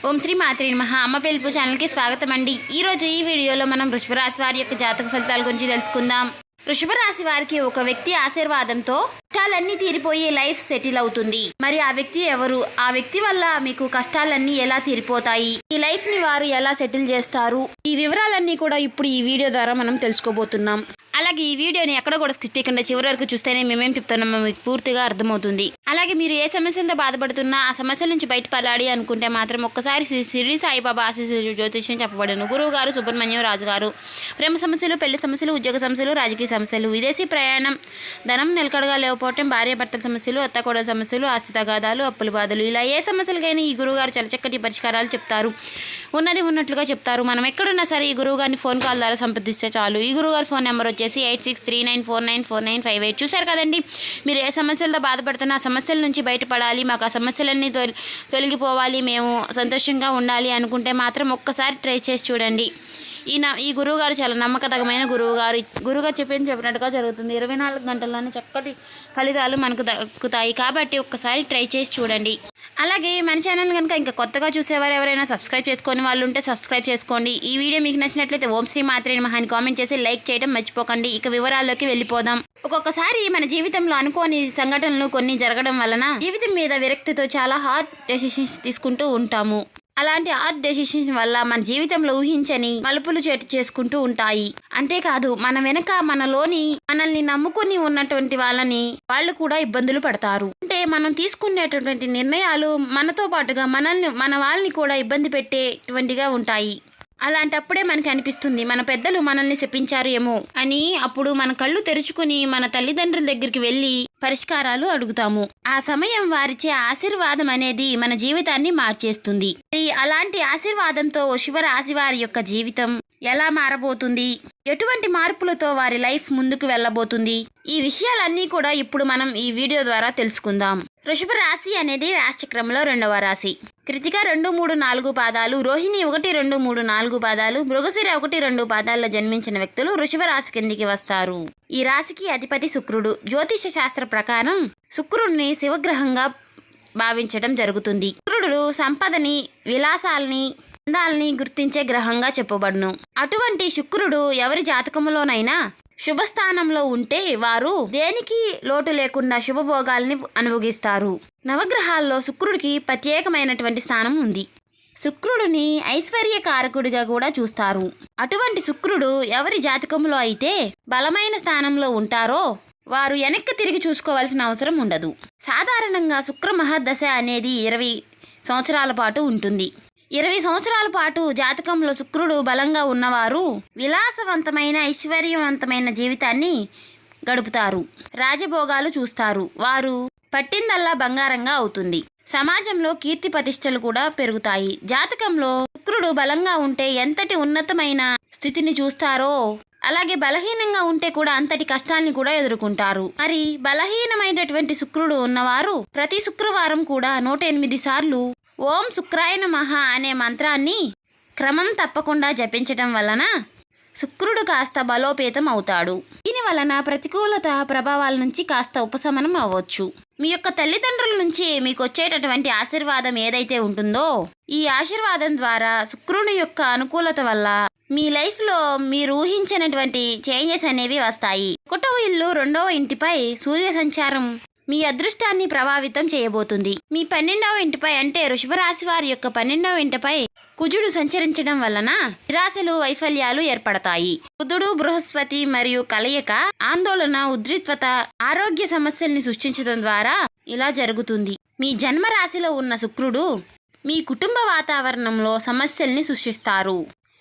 ఓం శ్రీ మాత్రే నమః. అమ్మ పిలుపు ఛానల్కి స్వాగతం అండి. ఈరోజు ఈ వీడియోలో మనం వృషభ రాశి వారి యొక్క జాతక ఫలితాల గురించి తెలుసుకుందాం. వృషభ రాశి వారికి ఒక వ్యక్తి ఆశీర్వాదంతో కష్టాలన్నీ తీరిపోయి లైఫ్ సెటిల్ అవుతుంది. మరి ఆ వ్యక్తి ఎవరు? ఆ వ్యక్తి వల్ల మీకు కష్టాలన్నీ ఎలా తీరిపోతాయి? ఈ లైఫ్ ని వారు ఎలా సెటిల్ చేస్తారు? ఈ వివరాలన్నీ కూడా ఇప్పుడు ఈ వీడియో ద్వారా మనం తెలుసుకోబోతున్నాం. అలాగే ఈ వీడియోని ఎక్కడ కూడా స్కిప్ చేయకుండా చివరి వరకు చూస్తేనే మేమేం చెప్తున్నామో మీకు పూర్తిగా అర్థమవుతుంది. అలాగే మీరు ఏ సమస్యలతో బాధపడుతున్నా ఆ సమస్యల నుంచి బయటపడాలి అనుకుంటే మాత్రం ఒక్కసారి శ్రీ షిరిడి సాయిబాబా ఆశీస్సులు జ్యోతిష్యం చెప్పబడను. గురువు గారు సుబ్రహ్మణ్యం రాజు గారు. ప్రేమ సమస్యలు, పెళ్లి సమస్యలు, ఉద్యోగ సమస్యలు, రాజకీయ సమస్యలు, విదేశీ ప్రయాణం, ధనం నిలకడగా లేకపోవటం, భార్యాభర్తల సమస్యలు, అత్తకోడల సమస్యలు, ఆస్తి తగాదాలు, అప్పుల బాధలు, ఇలా ఏ సమస్యలకైనా ఈ గురువుగారు చాలా చక్కటి పరిష్కారాలు చెప్తారు. ఉన్నది ఉన్నట్లుగా చెప్తారు. మనం ఎక్కడున్నా సరే ఈ గురువు గారిని ఫోన్ కాల్ ద్వారా సంప్రదిస్తే చాలు. ఈ గురువుగారి ఫోన్ నెంబర్ వచ్చేసి 8639494958. చూశారు కదండి. మీరు ఏ సమస్యలతో బాధపడుతున్నా ఆ సమస్యల నుంచి బయటపడాలి, మాకు ఆ సమస్యలన్నీ తొలగిపోవాలి, మేము సంతోషంగా ఉండాలి అనుకుంటే మాత్రం ఒక్కసారి ట్రై చేసి చూడండి. ఈ గురువుగారు చాలా నమ్మకతగమైన గురువుగారు. గురువుగారు చెప్పినట్టుగా జరుగుతుంది. 24 గంటల్లోనే చక్కటి ఫలితాలు మనకు దక్కుతాయి. కాబట్టి ఒక్కసారి ట్రై చేసి చూడండి. అలాగే మన ఛానల్ కనుక ఇంకా కొత్తగా చూసేవారు ఎవరైనా సబ్స్క్రైబ్ చేసుకొని వాళ్ళు ఉంటే సబ్స్క్రైబ్ చేసుకోండి. ఈ వీడియో మీకు నచ్చినట్లయితే ఓం శ్రీ మాత్రే నమః అని కామెంట్ చేసి లైక్ చేయడం మర్చిపోకండి. ఇక వివరాల్లోకి వెళ్ళిపోదాం. ఒక్కొక్కసారి మన జీవితంలో అనుకోని సంఘటనలు కొన్ని జరగడం వలన జీవితం మీద విరక్తితో చాలా హార్డ్ డెసిషన్స్ తీసుకుంటూ ఉంటాము. అలాంటి హార్డ్ డెసిషన్స్ వల్ల మన జీవితంలో ఊహించని మలుపులు చేసుకుంటూ ఉంటాయి. అంతేకాదు మన వెనక మనల్ని నమ్ముకుని ఉన్నటువంటి వాళ్ళు కూడా ఇబ్బందులు పడతారు. అంటే మనం తీసుకునేటటువంటి నిర్ణయాలు మనతో పాటుగా మన వాళ్ళని కూడా ఇబ్బంది పెట్టేటువంటిగా ఉంటాయి. అలాంటప్పుడే మనకి అనిపిస్తుంది మన పెద్దలు మనల్ని శపించారు ఏమో అని. అప్పుడు మన కళ్ళు తెరుచుకుని మన తల్లిదండ్రుల దగ్గరికి వెళ్ళి పరిష్కారాలు అడుగుతాము. ఆ సమయం వారిచే ఆశీర్వాదం అనేది మన జీవితాన్ని మార్చేస్తుంది. మరి అలాంటి ఆశీర్వాదంతో వృషభ రాశి వారి యొక్క జీవితం ఎలా మారబోతుంది, ఎటువంటి మార్పులతో వారి లైఫ్ ముందుకు వెళ్ళబోతుంది, ఈ విషయాలన్నీ కూడా ఇప్పుడు మనం ఈ వీడియో ద్వారా తెలుసుకుందాం. వృషభ రాశి అనేది రాశిచక్రంలో 2వ రాశి. కృతిక 2, 3, 4 పాదాలు, రోహిణి 1, 2, 3, 4 పాదాలు, మృగశిర 1, 2 పాదాల్లో జన్మించిన వ్యక్తులు వృషభ రాశి కిందికి వస్తారు. ఈ రాశికి అధిపతి శుక్రుడు. జ్యోతిష శాస్త్ర ప్రకారం శుక్రుడిని శివగ్రహంగా భావించడం జరుగుతుంది. శుక్రుడు సంపదని, విలాసాలని, అందాలని గుర్తించే గ్రహంగా చెప్పబడును. అటువంటి శుక్రుడు ఎవరి జాతకములోనైనా శుభస్థానంలో ఉంటే వారు దేనికి లోటు లేకుండా శుభభోగాల్ని అనుభవిస్తారు. నవగ్రహాల్లో శుక్రుడికి ప్రత్యేకమైనటువంటి స్థానం ఉంది. శుక్రుడిని ఐశ్వర్యకారకుడిగా కూడా చూస్తారు. అటువంటి శుక్రుడు ఎవరి జాతకంలో అయితే బలమైన స్థానంలో ఉంటారో వారు వెనక్కి తిరిగి చూసుకోవాల్సిన అవసరం ఉండదు. సాధారణంగా శుక్ర మహాదశ అనేది 20 సంవత్సరాల పాటు ఉంటుంది. 20 సంవత్సరాల పాటు జాతకంలో శుక్రుడు బలంగా ఉన్నవారు విలాసవంతమైన, ఐశ్వర్యవంతమైన జీవితాన్ని గడుపుతారు. రాజభోగాలు చూస్తారు. వారు పట్టిందల్లా బంగారంగా అవుతుంది. సమాజంలో కీర్తి ప్రతిష్టలు కూడా పెరుగుతాయి. జాతకంలో శుక్రుడు బలంగా ఉంటే ఎంతటి ఉన్నతమైన స్థితిని చూస్తారో అలాగే బలహీనంగా ఉంటే కూడా అంతటి కష్టాన్ని కూడా ఎదుర్కొంటారు. మరి బలహీనమైనటువంటి శుక్రుడు ఉన్నవారు ప్రతి శుక్రవారం కూడా 108 సార్లు ఓం శుక్రాయ నమః అనే మంత్రాన్ని క్రమం తప్పకుండా జపించటం వలన శుక్రుడు కాస్త బలోపేతం అవుతాడు. దీని వలన ప్రతికూలత ప్రభావాల నుంచి కాస్త ఉపశమనం అవ్వచ్చు. మీ యొక్క తల్లిదండ్రుల నుంచి మీకు వచ్చేటటువంటి ఆశీర్వాదం ఏదైతే ఉంటుందో ఈ ఆశీర్వాదం ద్వారా శుక్రుని యొక్క అనుకూలత వల్ల మీ లైఫ్లో మీరు ఊహించినటువంటి చేంజెస్ అనేవి వస్తాయి. 1వ ఇల్లు 2వ ఇంటిపై సూర్య సంచారం మీ అదృష్టాన్ని ప్రభావితం చేయబోతుంది. మీ 12వ ఇంటిపై అంటే వృషభ రాశి వారి యొక్క 12వ ఇంటిపై కుజుడు సంచరించడం వలన నిరాశలు, వైఫల్యాలు ఏర్పడతాయి. బుధుడు, బృహస్పతి మరియు కలయిక ఆందోళన, ఉద్రిక్తత, ఆరోగ్య సమస్యల్ని సృష్టించడం ద్వారా ఇలా జరుగుతుంది. మీ జన్మ రాశిలో ఉన్న శుక్రుడు మీ కుటుంబ వాతావరణంలో సమస్యల్ని సృష్టిస్తారు.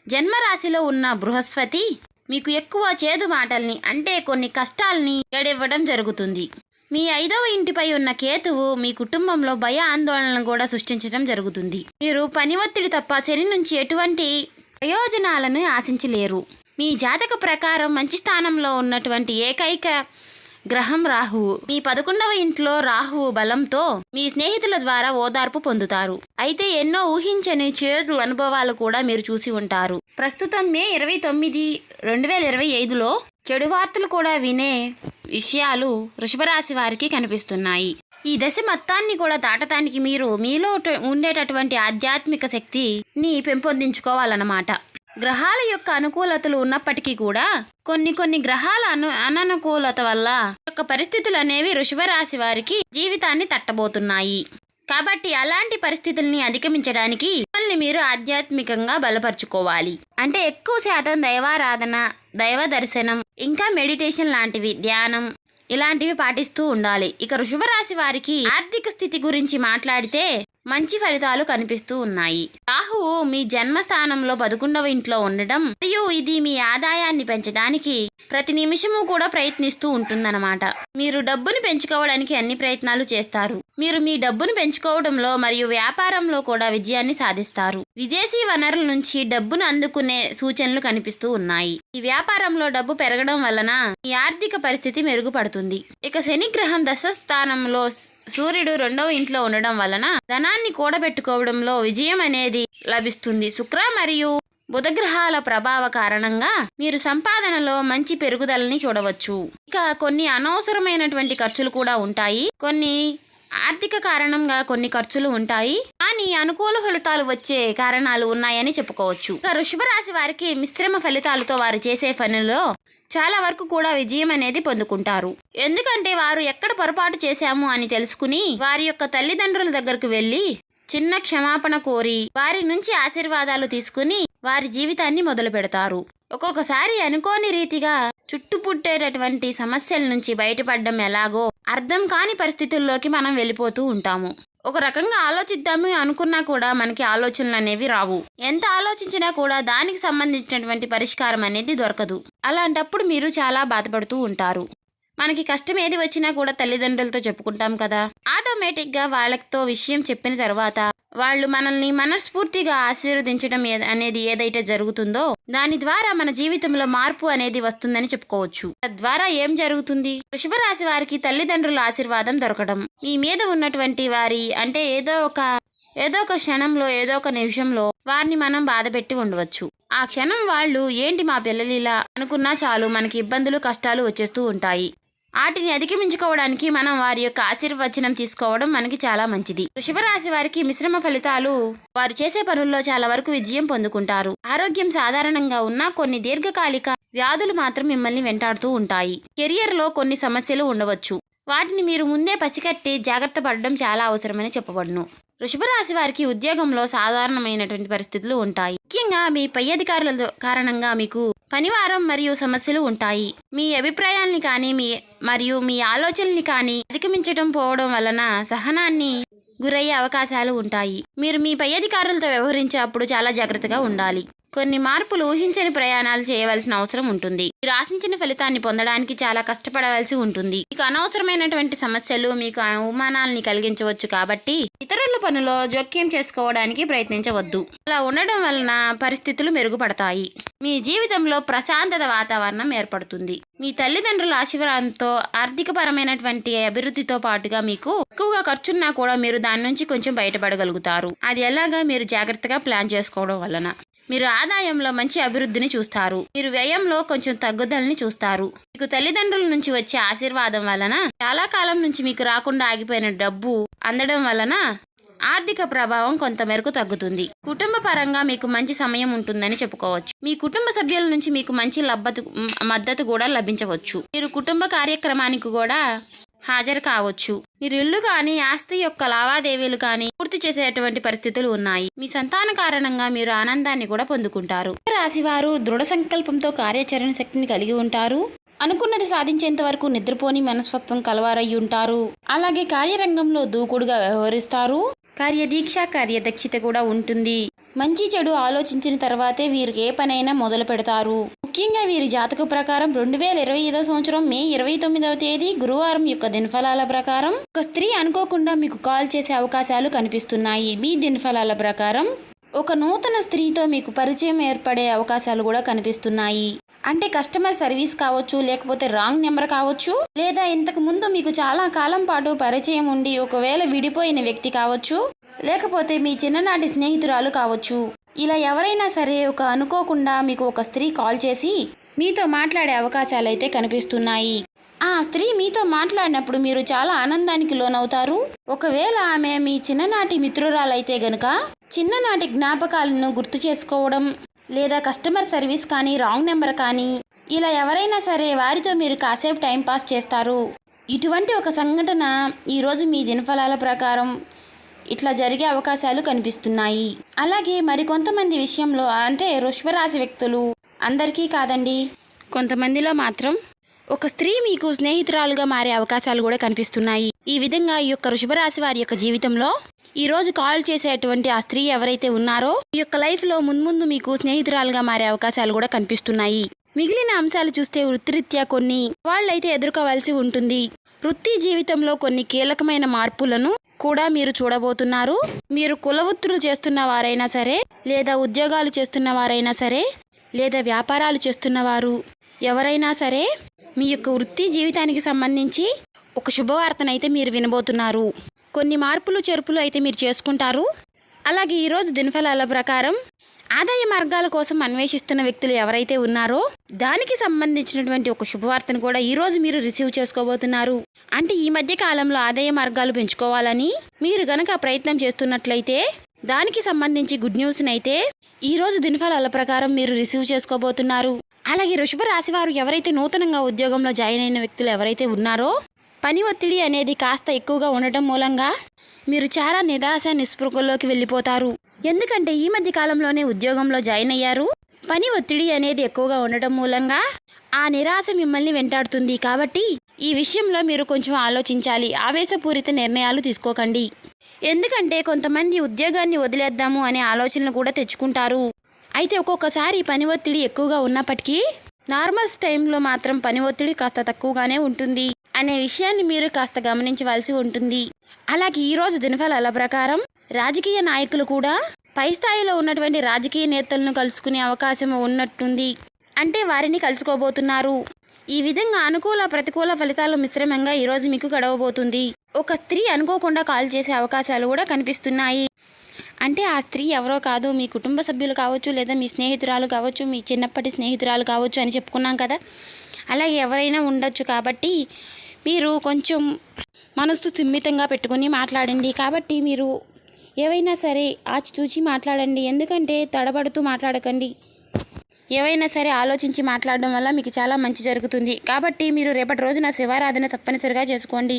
జన్మరాశిలో ఉన్న బృహస్పతి మీకు ఎక్కువ చేదు మాటల్ని అంటే కొన్ని కష్టాల్ని గడివ్వడం జరుగుతుంది. మీ 5వ ఇంటిపై ఉన్న కేతువు మీ కుటుంబంలో భయ ఆందోళనను కూడా సృష్టించడం జరుగుతుంది. మీరు పని ఒత్తిడి తప్ప శని నుంచి ఎటువంటి ప్రయోజనాలను ఆశించలేరు. మీ జాతక ప్రకారం మంచి స్థానంలో ఉన్నటువంటి ఏకైక గ్రహం రాహువు. మీ 11వ ఇంట్లో రాహువు బలంతో మీ స్నేహితుల ద్వారా ఓదార్పు పొందుతారు. అయితే ఎన్నో ఊహించని చేదు అనుభవాలు కూడా మీరు చూసి ఉంటారు. ప్రస్తుతం మే 29, 2025లో చెడు వార్తలు కూడా వినే విషయాలు వృషభ రాశి వారికి కనిపిస్తున్నాయి. ఈ దశ మొత్తాన్ని కూడా దాటటానికి మీరు మీలో ఉండేటటువంటి ఆధ్యాత్మిక శక్తిని పెంపొందించుకోవాలన్నమాట. గ్రహాల యొక్క అనుకూలతలు ఉన్నప్పటికీ కూడా కొన్ని గ్రహాల అననుకూలత వల్ల యొక్క పరిస్థితులు అనేవి వృషభ రాశి వారికి జీవితాన్ని తట్టబోతున్నాయి. కాబట్టి అలాంటి పరిస్థితుల్ని అధిగమించడానికి మిమ్మల్ని మీరు ఆధ్యాత్మికంగా బలపరుచుకోవాలి. అంటే ఎక్కువ శాతం దైవారాధన, దైవ దర్శనం, ఇంకా మెడిటేషన్ లాంటివి, ధ్యానం ఇలాంటివి పాటిస్తూ ఉండాలి. ఇక వృషభ రాశి వారికి ఆర్థిక స్థితి గురించి మాట్లాడితే మంచి ఫలితాలు కనిపిస్తూ ఉన్నాయి. రాహువు మీ జన్మస్థానంలో 11వ ఇంట్లో ఉండడం మరియు ఇది మీ ఆదాయాన్ని పెంచడానికి ప్రతి నిమిషము కూడా ప్రయత్నిస్తూ ఉంటుందన్నమాట. మీరు డబ్బును పెంచుకోవడానికి అన్ని ప్రయత్నాలు చేస్తారు. మీరు మీ డబ్బును పెంచుకోవడంలో మరియు వ్యాపారంలో కూడా విజయాన్ని సాధిస్తారు. విదేశీ వనరుల నుంచి డబ్బును అందుకునే సూచనలు కనిపిస్తూ ఉన్నాయి. ఈ వ్యాపారంలో డబ్బు పెరగడం వలన మీ ఆర్థిక పరిస్థితి మెరుగుపడుతుంది. ఇక శని గ్రహం దశ స్థానంలో సూర్యుడు 2వ ఇంట్లో ఉండడం వలన ధనాన్ని కూడబెట్టుకోవడంలో విజయం అనేది లభిస్తుంది. శుక్ర మరియు బుధ గ్రహాల ప్రభావ కారణంగా మీరు సంపాదనలో మంచి పెరుగుదలని చూడవచ్చు. ఇక కొన్ని అనవసరమైనటువంటి ఖర్చులు కూడా ఉంటాయి. కొన్ని ఆర్థిక కారణంగా కొన్ని ఖర్చులు ఉంటాయి, కానీ అనుకూల ఫలితాలు వచ్చే కారణాలు ఉన్నాయని చెప్పుకోవచ్చు. ఇక వృషభ రాశి వారికి మిశ్రమ ఫలితాలతో వారు చేసే పనుల్లో చాలా వరకు కూడా విజయం అనేది పొందుకుంటారు. ఎందుకంటే వారు ఎక్కడ పొరపాటు చేశాము అని తెలుసుకుని వారి యొక్క తల్లిదండ్రుల దగ్గరకు వెళ్ళి చిన్న క్షమాపణ కోరి వారి నుంచి ఆశీర్వాదాలు తీసుకుని వారి జీవితాన్ని మొదలు పెడతారు. ఒక్కొక్కసారి అనుకోని రీతిగా చుట్టుపుట్టేటటువంటి సమస్యల నుంచి బయటపడడం ఎలాగో అర్థం కాని పరిస్థితుల్లోకి మనం వెళ్ళిపోతూ ఉంటాము. ఒక రకంగా ఆలోచిద్దాము అనుకున్నా కూడా మనకి ఆలోచనలు అనేవి రావు. ఎంత ఆలోచించినా కూడా దానికి సంబంధించినటువంటి పరిష్కారం అనేది దొరకదు. అలాంటప్పుడు మీరు చాలా బాధపడుతూ ఉంటారు. మనకి కష్టం ఏది వచ్చినా కూడా తల్లిదండ్రులతో చెప్పుకుంటాం కదా. ఆటోమేటిక్గా వాళ్ళతో విషయం చెప్పిన తర్వాత వాళ్ళు మనల్ని మనస్ఫూర్తిగా ఆశీర్వదించడం అనేది ఏదైతే జరుగుతుందో దాని ద్వారా మన జీవితంలో మార్పు అనేది వస్తుందని చెప్పుకోవచ్చు. తద్వారా ఏం జరుగుతుంది? వృషభ రాశి వారికి తల్లిదండ్రుల ఆశీర్వాదం దొరకడం, మీ మీద ఉన్నటువంటి వారి అంటే ఏదో ఒక క్షణంలో ఏదో ఒక నిమిషంలో వారిని మనం బాధ పెట్టి ఉండవచ్చు. ఆ క్షణం వాళ్ళు ఏంటి మా పిల్లలు ఇలా అనుకున్నా చాలు మనకి ఇబ్బందులు కష్టాలు వచ్చేస్తూ ఉంటాయి. వాటిని అధిగమించుకోవడానికి మనం వారి యొక్క ఆశీర్వచనం తీసుకోవడం మనకి చాలా మంచిది. వృషభ రాశి వారికి మిశ్రమ ఫలితాలు. వారు చేసే పనుల్లో చాలా వరకు విజయం పొందుకుంటారు. ఆరోగ్యం సాధారణంగా ఉన్నా కొన్ని దీర్ఘకాలిక వ్యాధులు మాత్రం మిమ్మల్ని వెంటాడుతూ ఉంటాయి. కెరియర్ లో కొన్ని సమస్యలు ఉండవచ్చు. వాటిని మీరు ముందే పసిగట్టి జాగ్రత్త పడడం చాలా అవసరమని చెప్పబడును. వృషభ రాశి వారికి ఉద్యోగంలో సాధారణమైనటువంటి పరిస్థితులు ఉంటాయి. ముఖ్యంగా మీ పై అధికారుల కారణంగా మీకు పనివారం మరియు సమస్యలు ఉంటాయి. మీ అభిప్రాయాల్ని కానీ మీ ఆలోచనల్ని కానీ అధిగమించడం పోవడం వలన సహనాన్ని గురయ్యే అవకాశాలు ఉంటాయి. మీరు మీ పై అధికారులతో వ్యవహరించేటప్పుడు చాలా జాగ్రత్తగా ఉండాలి. కొన్ని మార్పులు ఊహించని ప్రయాణాలు చేయవలసిన అవసరం ఉంటుంది. మీరు ఆశించిన ఫలితాన్ని పొందడానికి చాలా కష్టపడవలసి ఉంటుంది. మీకు అనవసరమైనటువంటి సమస్యలు మీకు అవమానాలని కలిగించవచ్చు. కాబట్టి ఇతరుల పనిలో జోక్యం చేసుకోవడానికి ప్రయత్నించవద్దు. అలా ఉండడం వలన పరిస్థితులు మెరుగుపడతాయి. మీ జీవితంలో ప్రశాంతత వాతావరణం ఏర్పడుతుంది. మీ తల్లిదండ్రుల ఆశీర్వాదంతో ఆర్థిక పరమైనటువంటి అభివృద్ధితో పాటుగా మీకు ఎక్కువగా ఖర్చున్నా కూడా మీరు దాని నుంచి కొంచెం బయటపడగలుగుతారు. అది ఎలాగా? మీరు జాగ్రత్తగా ప్లాన్ చేసుకోవడం వలన. మీరు ఆదాయంలో మంచి అభివృద్ధిని చూస్తారు. మీరు వ్యయంలో కొంచెం తగ్గుదలని చూస్తారు. మీకు తల్లిదండ్రుల నుంచి వచ్చే ఆశీర్వాదం వలన చాలా కాలం నుంచి మీకు రాకుండా ఆగిపోయిన డబ్బు అందడం వలన ఆర్థిక ప్రభావం కొంతమేరకు తగ్గుతుంది. కుటుంబ పరంగా మీకు మంచి సమయం ఉంటుందని చెప్పుకోవచ్చు. మీ కుటుంబ సభ్యుల నుంచి మీకు మంచి మద్దతు కూడా లభించవచ్చు. మీరు కుటుంబ కార్యక్రమానికి కూడా హాజరు కావచ్చు. మీరు ఇల్లు కానీ ఆస్తి యొక్క లావాదేవీలు కానీ పూర్తి చేసేటువంటి పరిస్థితులు ఉన్నాయి. మీ సంతాన కారణంగా మీరు ఆనందాన్ని కూడా పొందుకుంటారు. రాశివారు దృఢ సంకల్పంతో కార్యాచరణ శక్తిని కలిగి ఉంటారు. అనుకున్నది సాధించేంత వరకు నిద్రపోని మనస్తత్వం కలవారయ్యి ఉంటారు. అలాగే కార్యరంగంలో దూకుడుగా వ్యవహరిస్తారు. కార్యదీక్ష కార్యదక్షత కూడా ఉంటుంది. మంచి చెడు ఆలోచించిన తర్వాతే వీరు ఏ పనైనా మొదలు పెడతారు. ముఖ్యంగా వీరి జాతక ప్రకారం 2025 సంవత్సరం మే 29వ తేదీ గురువారం యొక్క దినఫలాల ప్రకారం ఒక స్త్రీ అనుకోకుండా మీకు కాల్ చేసే అవకాశాలు కనిపిస్తున్నాయి. మీ దినఫలాల ప్రకారం ఒక నూతన స్త్రీతో మీకు పరిచయం ఏర్పడే అవకాశాలు కూడా కనిపిస్తున్నాయి. అంటే కస్టమర్ సర్వీస్ కావచ్చు, లేకపోతే రాంగ్ నెంబర్ కావచ్చు, లేదా ఇంతకు ముందు మీకు చాలా కాలం పాటు పరిచయం ఉండి ఒకవేళ విడిపోయిన వ్యక్తి కావచ్చు, లేకపోతే మీ చిన్ననాటి స్నేహితురాలు కావచ్చు. ఇలా ఎవరైనా సరే అనుకోకుండా మీకు ఒక స్త్రీ కాల్ చేసి మీతో మాట్లాడే అవకాశాలు అయితే కనిపిస్తున్నాయి. ఆ స్త్రీ మీతో మాట్లాడినప్పుడు మీరు చాలా ఆనందానికి లోనవుతారు. ఒకవేళ ఆమె మీ చిన్ననాటి మిత్రురాలైతే గనుక చిన్ననాటి జ్ఞాపకాలను గుర్తు చేసుకోవడం, లేదా కస్టమర్ సర్వీస్ కానీ, రాంగ్ నెంబర్ కానీ, ఇలా ఎవరైనా సరే వారితో మీరు కాసేపు టైంపాస్ చేస్తారు. ఇటువంటి ఒక సంఘటన ఈరోజు మీ దినఫలాల ప్రకారం ఇట్లా జరిగే అవకాశాలు కనిపిస్తున్నాయి. అలాగే మరికొంతమంది విషయంలో, అంటే వృషభ రాశి వ్యక్తులు అందరికీ కాదండి, కొంతమందిలో మాత్రం ఒక స్త్రీ మీకు స్నేహితురాలుగా మారే అవకాశాలు కూడా కనిపిస్తున్నాయి. ఈ విధంగా ఈ యొక్క వృషభ రాశి వారి యొక్క జీవితంలో ఈరోజు కాల్ చేసేటువంటి ఆ స్త్రీ ఎవరైతే ఉన్నారో ఈ యొక్క లైఫ్లో మున్ముందు మీకు స్నేహితురాలుగా మారే అవకాశాలు కూడా కనిపిస్తున్నాయి. మిగిలిన అంశాలు చూస్తే వృత్తిరీత్యా కొన్ని వాళ్ళైతే ఎదుర్కోవాల్సి ఉంటుంది. వృత్తి జీవితంలో కొన్ని కీలకమైన మార్పులను కూడా మీరు చూడబోతున్నారు. మీరు కులవృత్తులు చేస్తున్న వారైనా సరే, లేదా ఉద్యోగాలు చేస్తున్న వారైనా సరే, లేదా వ్యాపారాలు చేస్తున్నవారు ఎవరైనా సరే, మీ యొక్క వృత్తి జీవితానికి సంబంధించి ఒక శుభవార్తనైతే మీరు వినబోతున్నారు. కొన్ని మార్పులు చేర్పులు అయితే మీరు చేసుకుంటారు. అలాగే ఈరోజు దినఫలాల ప్రకారం ఆదాయ మార్గాల కోసం అన్వేషిస్తున్న వ్యక్తులు ఎవరైతే ఉన్నారో దానికి సంబంధించినటువంటి ఒక శుభవార్తను కూడా ఈరోజు మీరు రిసీవ్ చేసుకోబోతున్నారు. అంటే ఈ మధ్య కాలంలో ఆదాయ మార్గాలు పెంచుకోవాలని మీరు గనక ప్రయత్నం చేస్తున్నట్లయితే దానికి సంబంధించి గుడ్ న్యూస్ని అయితే ఈరోజు దినఫలాల ప్రకారం మీరు రిసీవ్ చేసుకోబోతున్నారు. అలాగే వృషభ రాశి వారు ఎవరైతే నూతనంగా ఉద్యోగంలో జాయిన్ అయిన వ్యక్తులు ఎవరైతే ఉన్నారో పని ఒత్తిడి అనేది కాస్త ఎక్కువగా ఉండటం మూలంగా మీరు చాలా నిరాశ నిస్పృహల్లోకి వెళ్ళిపోతారు. ఎందుకంటే ఈ మధ్య కాలంలోనే ఉద్యోగంలో జాయిన్ అయ్యారు. పని ఒత్తిడి అనేది ఎక్కువగా ఉండటం మూలంగా ఆ నిరాశ మిమ్మల్ని వెంటాడుతుంది. కాబట్టి ఈ విషయంలో మీరు కొంచెం ఆలోచించాలి. ఆవేశపూరిత నిర్ణయాలు తీసుకోకండి. ఎందుకంటే కొంతమంది ఉద్యోగాన్ని వదిలేద్దాము అనే ఆలోచనలు కూడా తెచ్చుకుంటారు. అయితే ఒక్కొక్కసారి పని ఒత్తిడి ఎక్కువగా ఉన్నప్పటికీ నార్మల్స్ టైంలో మాత్రం పని ఒత్తిడి కాస్త తక్కువగానే ఉంటుంది అనే విషయాన్ని మీరు కాస్త గమనించవలసి ఉంటుంది. అలాగే ఈరోజు దినఫలాల ప్రకారం రాజకీయ నాయకులు కూడా పై స్థాయిలో ఉన్నటువంటి రాజకీయ నేతలను కలుసుకునే అవకాశం ఉన్నట్టుంది. అంటే వారిని కలుసుకోబోతున్నారు. ఈ విధంగా అనుకూల ప్రతికూల ఫలితాలు మిశ్రమంగా ఈరోజు మీకు గడవబోతుంది. ఒక స్త్రీ అనుకోకుండా కాల్ చేసే అవకాశాలు కూడా కనిపిస్తున్నాయి. అంటే ఆ స్త్రీ ఎవరో కాదు, మీ కుటుంబ సభ్యులు కావచ్చు, లేదా మీ స్నేహితురాలు కావచ్చు, మీ చిన్నప్పటి స్నేహితురాలు కావచ్చు అని చెప్పుకున్నాం కదా. అలాగే ఎవరైనా ఉండొచ్చు. కాబట్టి మీరు కొంచెం మనసు సున్నితంగా పెట్టుకుని మాట్లాడండి. కాబట్టి మీరు ఏవైనా సరే ఆచితూచి మాట్లాడండి. ఎందుకంటే తడబడుతూ మాట్లాడకండి. ఏవైనా సరే ఆలోచించి మాట్లాడడం వల్ల మీకు చాలా మంచి జరుగుతుంది. కాబట్టి మీరు రేపటి రోజున శివారాధన తప్పనిసరిగా చేసుకోండి.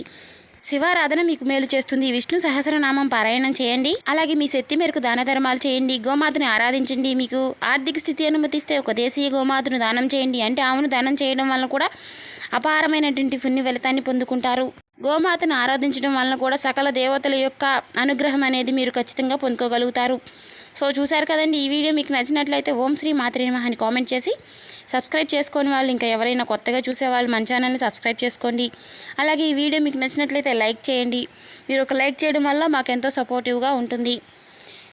శివారాధన మీకు మేలు చేస్తుంది. విష్ణు సహస్రనామం పారాయణం చేయండి. అలాగే మీ శక్తి మేరకు దాన ధర్మాలు చేయండి. గోమాతను ఆరాధించండి. మీకు ఆర్థిక స్థితి అనుమతిస్తే ఒక దేశీయ గోమాతను దానం చేయండి. అంటే ఆవును దానం చేయడం వల్ల కూడా అపారమైనటువంటి పుణ్య ఫలితాన్ని పొందుకుంటారు. గోమాతను ఆరాధించడం వలన కూడా సకల దేవతల యొక్క అనుగ్రహం అనేది మీరు ఖచ్చితంగా పొందుకోగలుగుతారు. సో చూశారు కదండి. ఈ వీడియో మీకు నచ్చినట్లయితే ఓం శ్రీ మాత్రే నమః అని కామెంట్ చేసి సబ్స్క్రైబ్ చేసుకోని వాళ్ళు, ఇంకా ఎవరైనా కొత్తగా చూసేవాళ్ళు మన ఛానల్ని సబ్స్క్రైబ్ చేసుకోండి. అలాగే ఈ వీడియో మీకు నచ్చినట్లయితే లైక్ చేయండి. మీరు ఒక లైక్ చేయడం వల్ల మాకెంతో సపోర్టివ్గా ఉంటుంది.